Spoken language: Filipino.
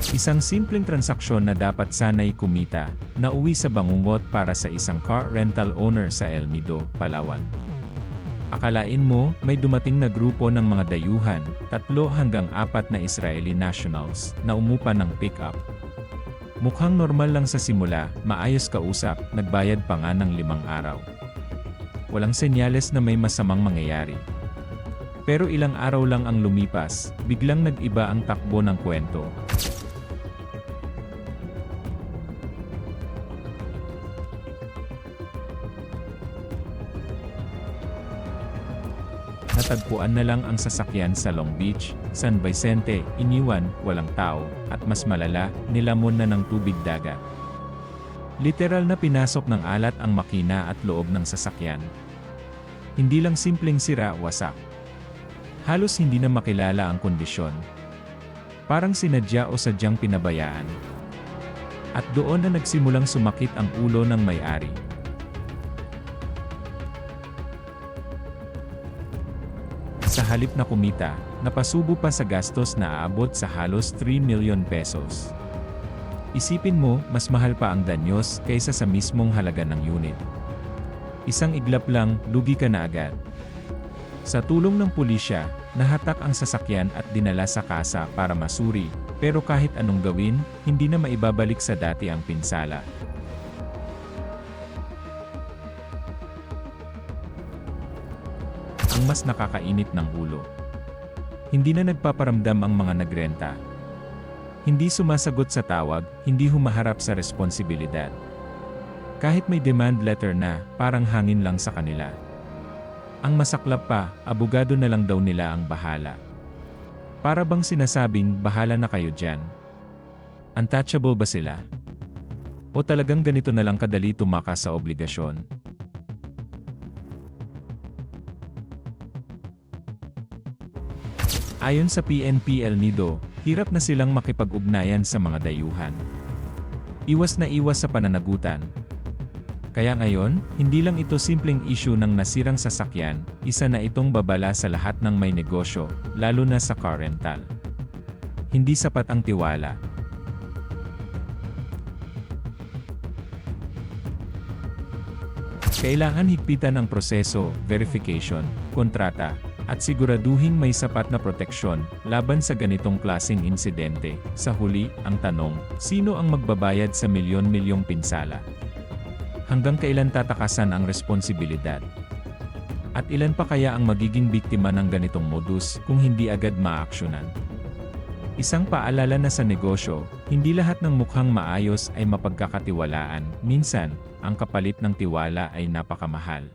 Isang simpleng transaksyon na dapat sanay kumita, nauwi sa bangungot para sa isang car rental owner sa El Nido, Palawan. Akalain mo, may dumating na grupo ng mga dayuhan, 3 hanggang 4 na Israeli nationals, na umupa ng pick-up. Mukhang normal lang sa simula, maayos kausap, nagbayad pa nga ng 5 araw. Walang senyales na may masamang mangyayari. Pero ilang araw lang ang lumipas, biglang nag-iba ang takbo ng kwento. Natagpuan na lang ang sasakyan sa Long Beach, San Vicente, iniwan, walang tao, at mas malala, nilamon na ng tubig dagat. Literal na pinasok ng alat ang makina at loob ng sasakyan. Hindi lang simpleng sira, wasak. Halos hindi na makilala ang kondisyon. Parang sinadya o sadyang pinabayaan. At doon na nagsimulang sumakit ang ulo ng may-ari. Sa halip na kumita, napasubo pa sa gastos na aabot sa halos 3 milyon pesos. Isipin mo, mas mahal pa ang danyos kaysa sa mismong halaga ng unit. Isang iglap lang, lugi ka na agad. Sa tulong ng pulisya, nahatak ang sasakyan at dinala sa kasa para masuri, pero kahit anong gawin, hindi na maibabalik sa dati ang pinsala. Ang mas nakakainit ng ulo. Hindi na nagpaparamdam ang mga nagrenta. Hindi sumasagot sa tawag, hindi humaharap sa responsibilidad. Kahit may demand letter na, parang hangin lang sa kanila. Ang masaklap pa, abogado na lang daw nila ang bahala. Para bang sinasabing, bahala na kayo dyan. Untouchable ba sila? O talagang ganito na lang kadali tumakas sa obligasyon? Ayon sa PNP El Nido, hirap na silang makipag-ugnayan sa mga dayuhan. Iwas na iwas sa pananagutan. Kaya ngayon, hindi lang ito simpleng issue ng nasirang sasakyan, isa na itong babala sa lahat ng may negosyo, lalo na sa car rental. Hindi sapat ang tiwala. Kailangan higpitan ang proseso, verification, kontrata, at siguraduhing may sapat na proteksyon laban sa ganitong klaseng insidente. Sa huli, ang tanong, sino ang magbabayad sa milyon-milyong pinsala? Hanggang kailan tatakasan ang responsibilidad? At ilan pa kaya ang magiging biktima ng ganitong modus kung hindi agad maaksyonan? Isang paalala na sa negosyo, hindi lahat ng mukhang maayos ay mapagkakatiwalaan. Minsan, ang kapalit ng tiwala ay napakamahal.